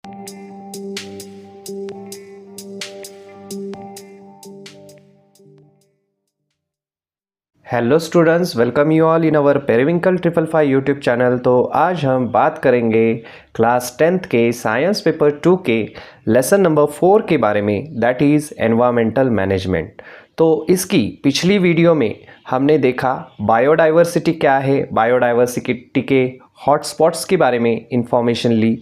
Hello students, welcome you all in our periwinkle 555 YouTube channel. तो आज हम बात करेंगे क्लास 10th के साइंस पेपर 2 के लेसन नंबर 4 के बारे में, दैट इज़ एनवायरमेंटल मैनेजमेंट। तो इसकी पिछली वीडियो में हमने देखा बायोडाइवर्सिटी क्या है, बायोडाइवर्सिटी के हॉटस्पॉट्स के बारे में इंफॉर्मेशन ली,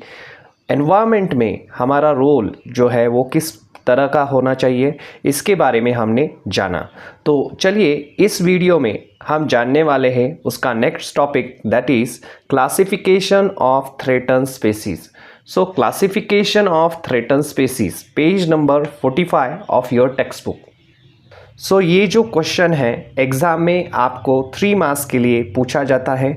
एनवायरनमेंट में हमारा रोल जो है वो किस तरह का होना चाहिए, इसके बारे में हमने जाना। तो चलिए इस वीडियो में हम जानने वाले हैं उसका next topic, that is classification of threatened species. So classification of threatened species, page number 45 of your textbook. So ये जो क्वेश्चन है एग्ज़ाम में आपको 3 मार्क्स के लिए पूछा जाता है।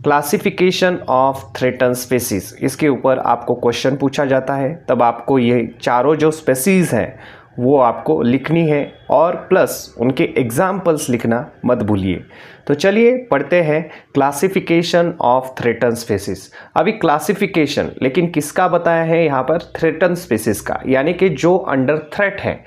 क्लासिफिकेशन ऑफ थ्रेटन स्पीसीज, इसके ऊपर आपको क्वेश्चन पूछा जाता है, तब आपको ये चारों जो स्पीसीज हैं वो आपको लिखनी है और प्लस उनके एग्जाम्पल्स लिखना मत भूलिए। तो चलिए पढ़ते हैं क्लासिफिकेशन ऑफ थ्रेटन स्पीसीज। अभी क्लासिफिकेशन लेकिन किसका बताया है यहाँ पर, थ्रेटन स्पीसीज का, यानी कि जो अंडर थ्रेट है,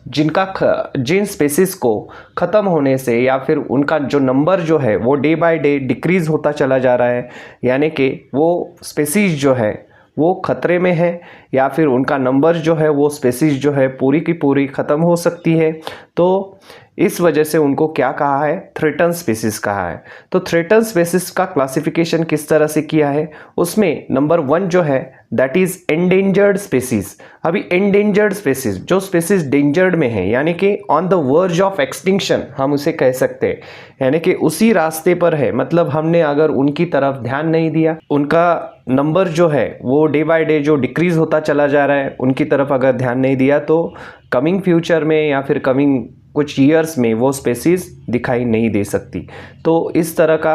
जिन स्पीसीज को ख़त्म होने से या फिर उनका जो नंबर जो है वो डे बाय डे डिक्रीज़ होता चला जा रहा है, यानी कि वो स्पीसीज जो है वो ख़तरे में है या फिर उनका नंबर जो है वो स्पीसीज जो है पूरी की पूरी ख़त्म हो सकती है, तो इस वजह से उनको क्या कहा है, थ्रेटन स्पीसीज कहा है। तो थ्रेटन स्पीसीज का क्लासिफिकेशन किस तरह से किया है, उसमें नंबर 1 जो है दैट इज़ एंडेंजर्ड स्पीसीज। अभी एंडेंजर्ड स्पीसीज, जो स्पीसीज डेंजर्ड में है, यानी कि on the verge of extinction हम उसे कह सकते हैं, यानी कि उसी रास्ते पर है, मतलब हमने अगर उनकी तरफ ध्यान नहीं दिया, उनका नंबर जो है वो डे बाय डे जो डिक्रीज़ होता चला जा रहा है, उनकी तरफ अगर ध्यान नहीं दिया तो कमिंग फ्यूचर में या फिर कमिंग कुछ ईयर्स में वो स्पीसीज दिखाई नहीं दे सकती। तो इस तरह का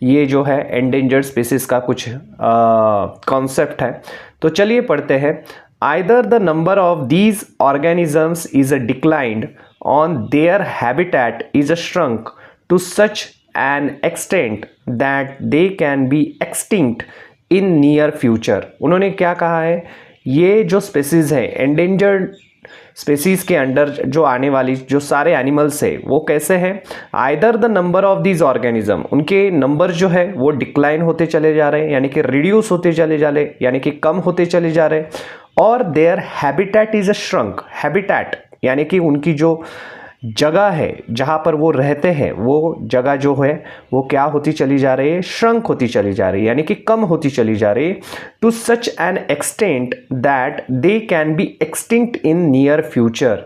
ये जो है एंडेंजर्ड स्पीसीज का कुछ कॉन्सेप्ट है। तो चलिए पढ़ते हैं। Either the number of these organisms is a declined on their habitat is a shrunk to such an extent that they can be extinct in near future. उन्होंने क्या कहा है, ये जो स्पीसीज है एंडेंजर्ड स्पीसीज के अंडर जो आने वाली जो सारे एनिमल्स है वो कैसे हैं, either the number of these organism, उनके नंबर जो है वो डिक्लाइन होते चले जा रहे हैं, यानी कि रिड्यूस होते चले जा रहे, यानी कि कम होते चले जा रहे, और there habitat is a shrunk. Habitat यानी कि उनकी जो जगह है जहाँ पर वो रहते हैं, वो जगह जो है वो क्या होती चली जा रही है, श्रंक होती चली जा रही है, यानी कि कम होती चली जा रही है, to such an extent that they can be extinct in near future.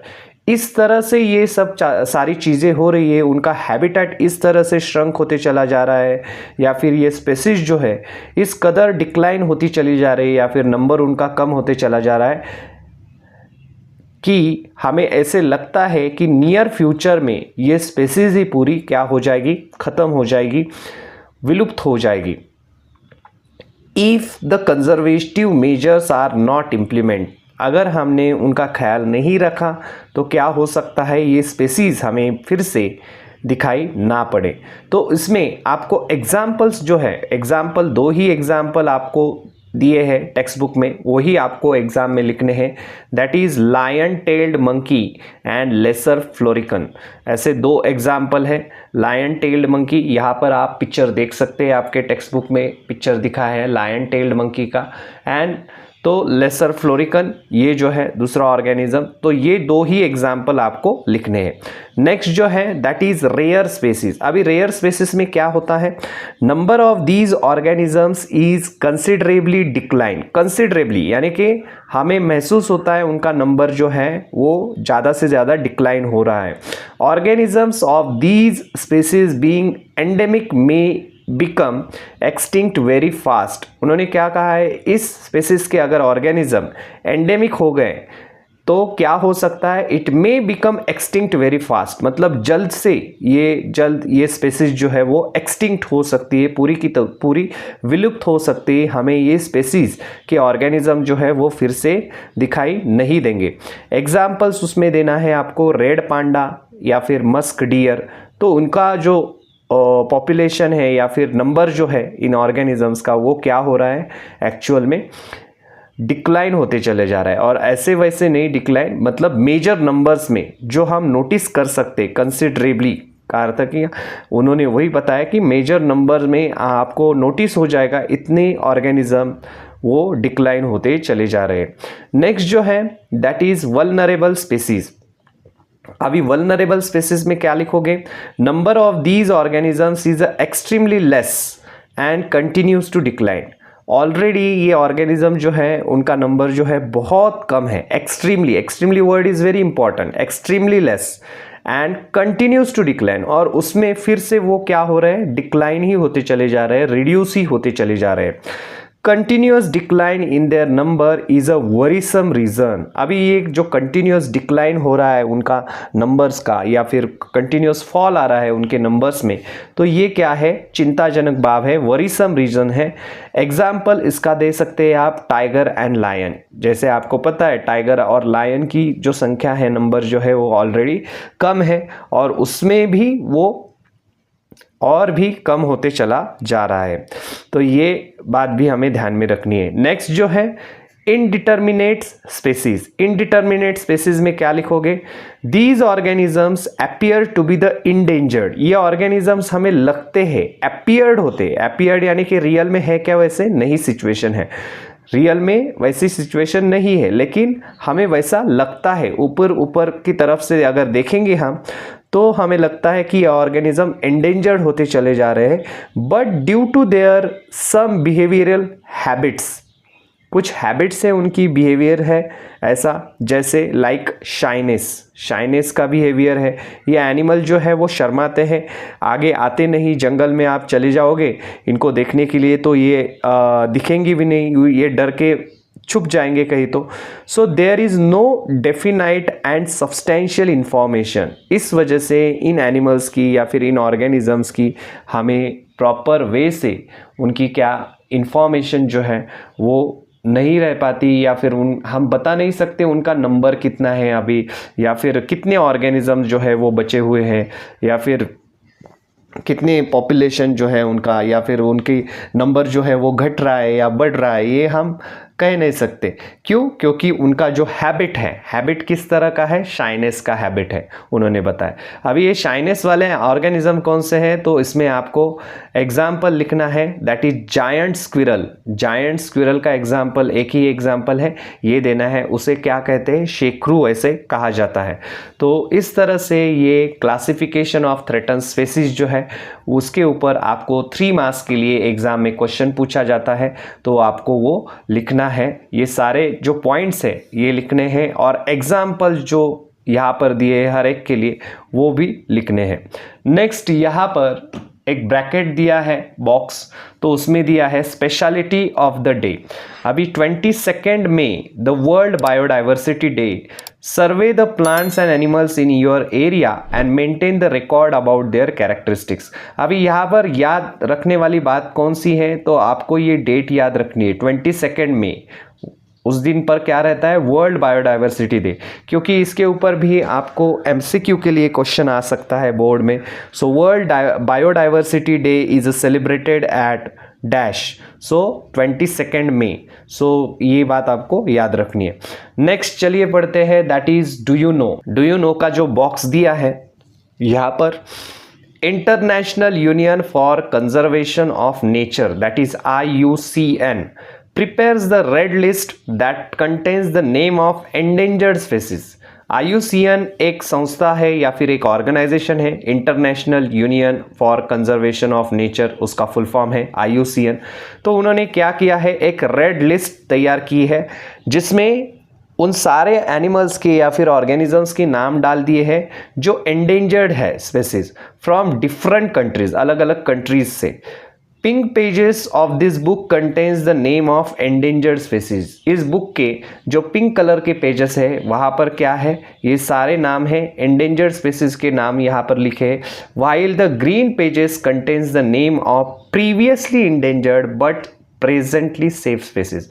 इस तरह से ये सब सारी चीज़ें हो रही है, उनका हैबिटेट इस तरह से श्रंक होते चला जा रहा है, या फिर ये स्पीसीज जो है इस कदर डिक्लाइन होती चली जा रही है, या फिर नंबर उनका कम होते चला जा रहा है कि हमें ऐसे लगता है कि नियर फ्यूचर में ये स्पीसीज ही पूरी क्या हो जाएगी, ख़त्म हो जाएगी, विलुप्त हो जाएगी। If the conservative measures are not implement, अगर हमने उनका ख्याल नहीं रखा तो क्या हो सकता है, ये स्पीसीज हमें फिर से दिखाई ना पड़े। तो इसमें आपको एग्जाम्पल्स जो है, एग्जाम्पल 2 ही एग्जाम्पल आपको दिए हैं टेक्स्ट बुक में, वही आपको एग्जाम में लिखने हैं, that is lion tailed monkey and lesser florican. ऐसे 2 एग्जाम्पल है। लायन टेल्ड मंकी, यहाँ पर आप पिक्चर देख सकते हैं, आपके टेक्स्ट बुक में पिक्चर दिखा है लायन टेल्ड मंकी का, एंड तो लेसर फ्लोरिकन ये जो है दूसरा ऑर्गेनिज्म। तो ये 2 ही एग्जाम्पल आपको लिखने हैं। नेक्स्ट जो है दैट इज रेयर स्पीसीज। अभी रेयर स्पीसीज में क्या होता है, number of these organisms is considerably decline. Considerably यानी कि हमें महसूस होता है उनका नंबर जो है वो ज़्यादा से ज़्यादा डिक्लाइन हो रहा है। Organisms of these species being endemic में बिकम एक्सटिंक्ट वेरी फास्ट। उन्होंने क्या कहा है, इस स्पीसीज के अगर ऑर्गेनिज्म एंडेमिक हो गए तो क्या हो सकता है, it may become extinct very fast, मतलब जल्द ये स्पीसीज जो है वो एक्सटिंक्ट हो सकती है, पूरी की पूरी विलुप्त हो सकती है। हमें ये स्पीसीज के ऑर्गेनिज्म जो है वो फिर से दिखाई नहीं देंगे। एग्जाम्पल्स उसमें देना है आपको, रेड पांडा या फिर मस्क डियर, तो उनका जो पॉपुलेशन है या फिर नंबर जो है इन ऑर्गेनिजम्स का वो क्या हो रहा है एक्चुअल में, डिक्लाइन होते चले जा रहा है। और ऐसे वैसे नहीं डिक्लाइन, मतलब मेजर नंबर्स में जो हम नोटिस कर सकते कंसिडरेबली का अर्थ कि उन्होंने वही बताया कि मेजर नंबर में आपको नोटिस हो जाएगा इतने ऑर्गेनिज्म वो डिक्लाइन होते चले जा रहे हैं। नेक्स्ट जो है दैट इज वल्नरेबल स्पीसीज। अभी वल्नरेबल स्पीसीज में क्या लिखोगे? Number of these organisms is extremely less and continues to decline. Already ये ऑर्गेनिज्म जो है उनका नंबर जो है बहुत कम है। Extremely word is very important. Extremely less and continues to decline, और उसमें फिर से वो क्या हो रहे हैं? डिक्लाइन ही होते चले जा रहे हैं, रिड्यूस ही होते चले जा रहे हैं। Continuous decline in their number is a worrisome reason. अभी ये जो कंटिन्यूस डिक्लाइन हो रहा है उनका नंबर्स का, या फिर कंटिन्यूस फॉल आ रहा है उनके नंबर्स में, तो ये क्या है? चिंताजनक बात है, वरीसम रीजन है। एग्जाम्पल इसका दे सकते हैं आप टाइगर एंड लायन। जैसे आपको पता है टाइगर और लायन की जो संख्या है, नंबर जो है वो ऑलरेडी कम है, और उसमें भी वो और भी कम होते चला जा रहा है। तो ये बात भी हमें ध्यान में रखनी है। नेक्स्ट जो है इनडिटर्मिनेट स्पेसीज। इनडिटर्मिनेट स्पेसीज में क्या लिखोगे? These organisms appear to be the endangered. ये ऑर्गेनिजम्स हमें लगते हैं, अपीयर्ड होते, अपीयर्ड यानी कि रियल में है क्या? वैसे नहीं सिचुएशन है, रियल में वैसी सिचुएशन नहीं है, लेकिन हमें वैसा लगता है। ऊपर की तरफ से अगर देखेंगे हम तो हमें लगता है कि ऑर्गेनिज्म एंडेंजर्ड होते चले जा रहे हैं, but due to their some behavioural habits, कुछ हैबिट्स है उनकी, बिहेवियर है ऐसा, जैसे लाइक शाइनेस का बिहेवियर है। ये एनिमल जो है वो शर्माते हैं, आगे आते नहीं। जंगल में आप चले जाओगे इनको देखने के लिए तो ये दिखेंगे भी नहीं, ये डर के छुप जाएंगे कहीं तो। So there is no definite and substantial information. इस वजह से इन एनिमल्स की या फिर इन ऑर्गेनिजम्स की हमें प्रॉपर वे से उनकी क्या इंफॉर्मेशन जो है वो नहीं रह पाती, या फिर हम बता नहीं सकते उनका नंबर कितना है अभी, या फिर कितने ऑर्गेनिज्म जो है वो बचे हुए हैं, या फिर कितने पॉपुलेशन जो है उनका, या फिर उनकी नंबर जो है वो घट रहा है या बढ़ रहा है, ये हम कह नहीं सकते। क्यों? क्योंकि उनका जो हैबिट है, हैबिट किस तरह का है? शाइनेस का हैबिट है, उन्होंने बताया। अभी ये शाइनेस वाले ऑर्गेनिज्म कौन से हैं? तो इसमें आपको एग्जाम्पल लिखना है, that is giant squirrel. Giant squirrel का एग्जाम्पल, एक ही एग्जाम्पल है, ये देना है। उसे क्या कहते हैं? शेक्रू ऐसे कहा जाता है। तो इस तरह से ये क्लासिफिकेशन ऑफ थ्रेटन स्पीसीज जो है उसके ऊपर आपको 3 मार्क्स के लिए एग्जाम में क्वेश्चन पूछा जाता है, तो आपको वो लिखना है। ये सारे जो पॉइंट्स है ये लिखने हैं, और एग्जाम्पल जो यहाँ पर दिए हैं हर एक के लिए वो भी लिखने हैं। नेक्स्ट यहाँ पर एक ब्रैकेट दिया है बॉक्स, तो उसमें दिया है स्पेशलिटी ऑफ द डे। अभी 22 मई the world biodiversity day. Survey the plants and animals in your area and maintain the record about their characteristics. अभी यहाँ पर याद रखने वाली बात कौन सी है? तो आपको ये डेट याद रखनी है, 22 मई। उस दिन पर क्या रहता है? वर्ल्ड बायोडाइवर्सिटी डे, क्योंकि इसके ऊपर भी आपको एमसीक्यू के लिए क्वेश्चन आ सकता है बोर्ड में। So world biodiversity day is celebrated at dash, so 22 मई। सो ये बात आपको याद रखनी है। नेक्स्ट चलिए पढ़ते हैं, that is do you know. Do you know का जो बॉक्स दिया है यहाँ पर, international union for conservation of nature, that is IUCN, prepares the red list that contains the name of endangered species. IUCN एक संस्था है या फिर एक ऑर्गेनाइजेशन है, international union for conservation of nature, उसका फुल फॉर्म है IUCN। तो उन्होंने क्या किया है? एक रेड लिस्ट तैयार की है जिसमें उन सारे एनिमल्स के या फिर ऑर्गेनिजम्स के नाम डाल दिए हैं जो एंडेंजर्ड है स्पेसीज फ्रॉम डिफरेंट कंट्रीज, अलग अलग कंट्रीज से। Pink pages of this book contains the name of endangered species. इस बुक के जो पिंक कलर के पेजेस है वहाँ पर क्या है? ये सारे नाम है एंडेंजर्ड स्पीसीज के नाम यहाँ पर लिखे हैं। While the green pages contains the name of previously endangered but presently safe species.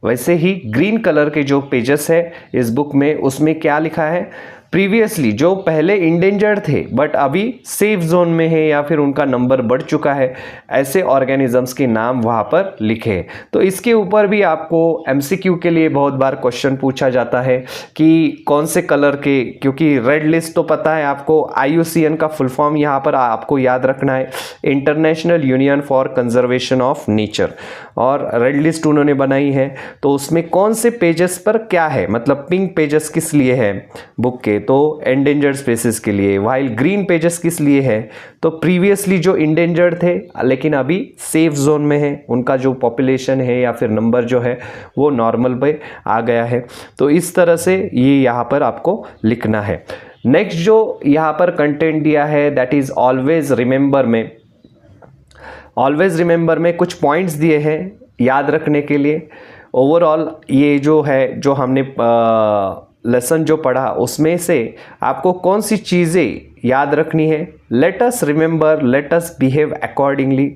वैसे ही ग्रीन कलर के जो पेजेस है इस बुक में, उसमें क्या लिखा है? प्रीवियसली जो पहले इंडेंजर्ड थे बट अभी सेफ जोन में है या फिर उनका नंबर बढ़ चुका है, ऐसे ऑर्गेनिजम्स के नाम वहाँ पर लिखे। तो इसके ऊपर भी आपको एमसीक्यू के लिए बहुत बार क्वेश्चन पूछा जाता है कि कौन से कलर के, क्योंकि रेड लिस्ट तो पता है आपको, IUCN का फुल फॉर्म यहाँ पर आपको याद रखना है, international union for conservation of nature, और रेड लिस्ट उन्होंने बनाई है। तो उसमें कौन से पेजेस पर क्या है, मतलब पिंक पेजेस किस लिए है बुक के, तो एंडेंजर्ड स्पीसीज के लिए, वाइल ग्रीन पेजेस किस लिए है, तो प्रीवियसली जो इंडेंजर्ड थे लेकिन अभी सेफ जोन में है, उनका जो पॉपुलेशन है या फिर नंबर जो है वो नॉर्मल पे आ गया है। तो इस तरह से ये यहाँ पर आपको लिखना है। नेक्स्ट जो यहाँ पर कंटेंट दिया है दैट इज ऑलवेज रिमेंबर में, ऑलवेज रिमेंबर में कुछ पॉइंट्स दिए हैं याद रखने के लिए। ओवरऑल ये जो है, जो हमने लेसन जो पढ़ा उसमें से आपको कौन सी चीज़ें याद रखनी है। Let us remember, let us behave accordingly.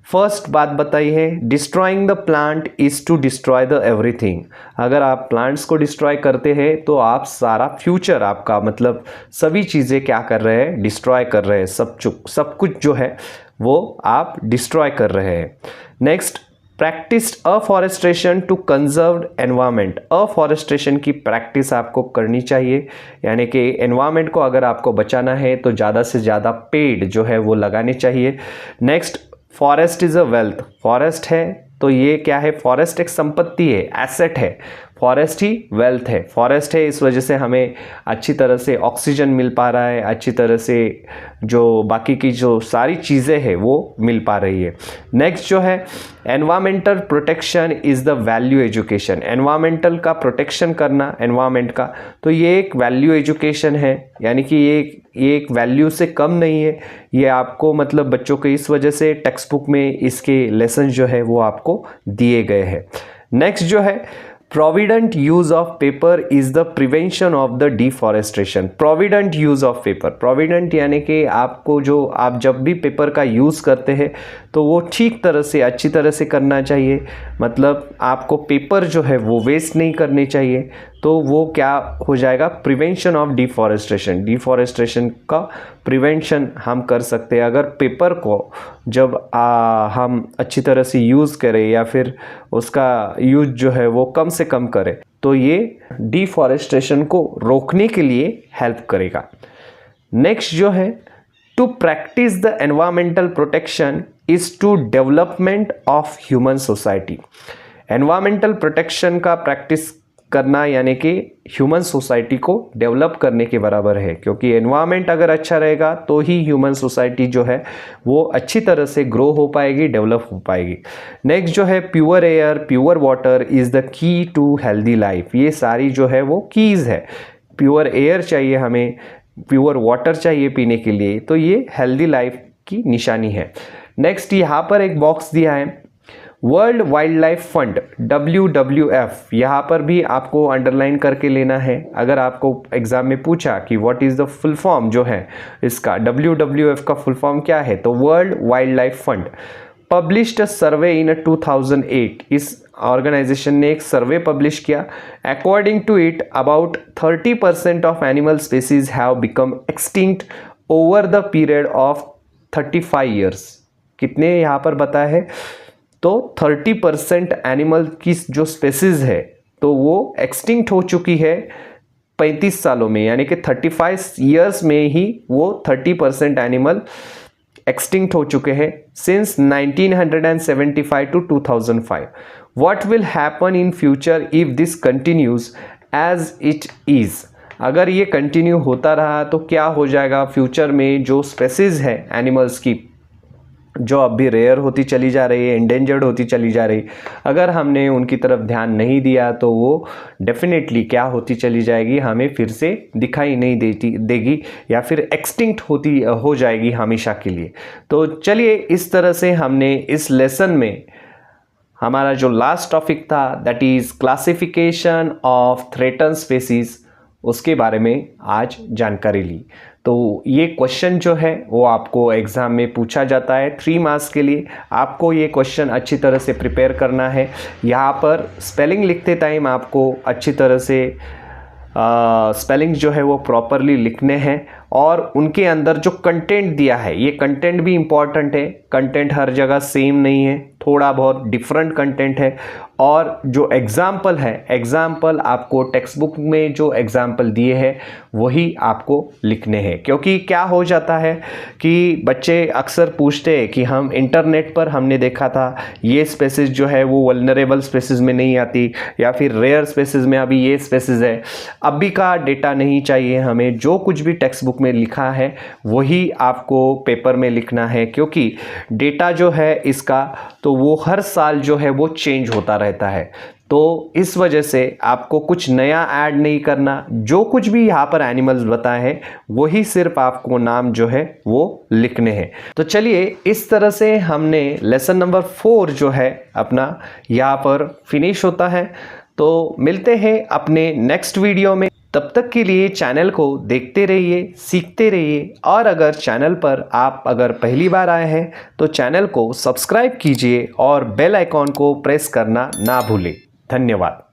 First बात बताई है, destroying the plant is to destroy the everything. अगर आप प्लांट्स को डिस्ट्रॉय करते हैं तो आप सारा फ्यूचर आपका, मतलब सभी चीज़ें क्या कर रहे हैं, डिस्ट्रॉय कर रहे हैं, सब कुछ जो है वो आप डिस्ट्रॉय कर रहे हैं। Next, practice afforestation to conserve environment. Afforestation की प्रैक्टिस आपको करनी चाहिए, यानी कि एनवायरनमेंट को अगर आपको बचाना है तो ज़्यादा से ज़्यादा पेड़ जो है वो लगाने चाहिए। Next, forest is a wealth. Forest है तो ये क्या है, फॉरेस्ट एक संपत्ति है, एसेट है, फॉरेस्ट ही वेल्थ है। फॉरेस्ट है इस वजह से हमें अच्छी तरह से ऑक्सीजन मिल पा रहा है, अच्छी तरह से जो बाकी की जो सारी चीज़ें हैं वो मिल पा रही है। नेक्स्ट जो है, environmental protection is the value education. Environmental का प्रोटेक्शन करना, एनवायरमेंट का, तो ये एक वैल्यू एजुकेशन है, यानी कि ये एक वैल्यू से कम नहीं है। ये आपको मतलब बच्चों के इस वजह से टेक्स्ट बुक में इसके लेसन जो है वो आपको दिए गए हैं। नेक्स्ट जो है, provident use of paper is the prevention of the deforestation. Provident use of paper, provident यानी कि आपको जो आप जब भी पेपर का यूज़ करते हैं तो वो ठीक तरह से, अच्छी तरह से करना चाहिए। मतलब आपको पेपर जो है वो वेस्ट नहीं करने चाहिए, तो वो क्या हो जाएगा, प्रिवेंशन ऑफ डिफॉरेस्टेशन। डिफॉरेस्टेशन का प्रिवेंशन हम कर सकते हैं अगर पेपर को जब हम अच्छी तरह से यूज़ करें या फिर उसका यूज जो है वो कम से कम करें, तो ये डिफॉरेस्टेशन को रोकने के लिए हेल्प करेगा। नेक्स्ट जो है, to practice the environmental protection is to development of human society. Environmental protection का प्रैक्टिस करना यानी कि ह्यूमन सोसाइटी को डेवलप करने के बराबर है, क्योंकि एनवायरनमेंट अगर अच्छा रहेगा तो ही ह्यूमन सोसाइटी जो है वो अच्छी तरह से ग्रो हो पाएगी, डेवलप हो पाएगी। नेक्स्ट जो है, pure air, pure water is the key to healthy life. ये सारी जो है वो कीज़ है। प्योर एयर चाहिए हमें, प्योर वाटर चाहिए पीने के लिए, तो ये हेल्दी लाइफ की निशानी है। नेक्स्ट यहाँ पर एक बॉक्स दिया है, world wildlife fund WWF, यहाँ पर भी आपको अंडरलाइन करके लेना है। अगर आपको एग्जाम में पूछा कि what is the full form जो है इसका, WWF का फुल फॉर्म क्या है, तो world wildlife fund published a survey in 2008। इस ऑर्गेनाइजेशन ने एक सर्वे पब्लिश किया। According to it about 30% of animal species have become extinct over the period of 35 years. कितने यहाँ पर बताया है, तो 30% एनिमल की जो स्पेसीज है तो वो एक्सटिंक्ट हो चुकी है 35 सालों में, यानी कि 35 ईयर्स में ही वो 30% एनिमल एक्सटिंक्ट हो चुके हैं since 1975 to 2005। What will happen in future if this continues as it is. अगर ये कंटिन्यू होता रहा तो क्या हो जाएगा फ्यूचर में, जो स्पेसीज है एनिमल्स की जो अब भी रेयर होती चली जा रही है, एंडेंजर्ड होती चली जा रही, अगर हमने उनकी तरफ ध्यान नहीं दिया तो वो डेफिनेटली क्या होती चली जाएगी, हमें फिर से दिखाई नहीं देगी या फिर एक्सटिंक्ट हो जाएगी हमेशा के लिए। तो चलिए, इस तरह से हमने इस लेसन में हमारा जो लास्ट टॉपिक था that is classification of threatened species, उसके बारे में आज जानकारी ली। तो ये क्वेश्चन जो है वो आपको एग्ज़ाम में पूछा जाता है 3 मार्क्स के लिए। आपको ये क्वेश्चन अच्छी तरह से प्रिपेयर करना है। यहाँ पर स्पेलिंग लिखते टाइम आपको अच्छी तरह से स्पेलिंग जो है वो प्रॉपरली लिखने हैं और उनके अंदर जो कंटेंट दिया है, ये कंटेंट भी इम्पॉर्टेंट है। कंटेंट हर जगह सेम नहीं है, थोड़ा बहुत डिफरेंट कंटेंट है। और जो एग्जाम्पल है, एग्जाम्पल आपको टेक्स्ट बुक में जो एग्जाम्पल दिए हैं वही आपको लिखने हैं। क्योंकि क्या हो जाता है कि बच्चे अक्सर पूछते हैं कि हम इंटरनेट पर हमने देखा था ये स्पेसिस जो है वो वल्नरेबल स्पेसिस में नहीं आती, या फिर रेयर स्पेसिस में अभी ये स्पेसिस है। अभी का डेटा नहीं चाहिए हमें, जो कुछ भी टेक्स्ट बुक में लिखा है वही आपको पेपर में लिखना है। क्योंकि डेटा जो है इसका तो वो हर साल जो है वो चेंज होता रहता है, तो इस वजह से आपको कुछ नया ऐड नहीं करना। जो कुछ भी यहाँ पर एनिमल्स बताए हैं वही सिर्फ आपको नाम जो है वो लिखने हैं। तो चलिए, इस तरह से हमने लेसन नंबर 4 जो है अपना यहाँ पर फिनिश होता है। तो मिलते हैं अपने नेक्स्ट वीडियो में। तब तक के लिए चैनल को देखते रहिए, सीखते रहिए, और अगर चैनल पर आप अगर पहली बार आए हैं तो चैनल को सब्सक्राइब कीजिए और बेल आइकॉन को प्रेस करना ना भूलें। धन्यवाद।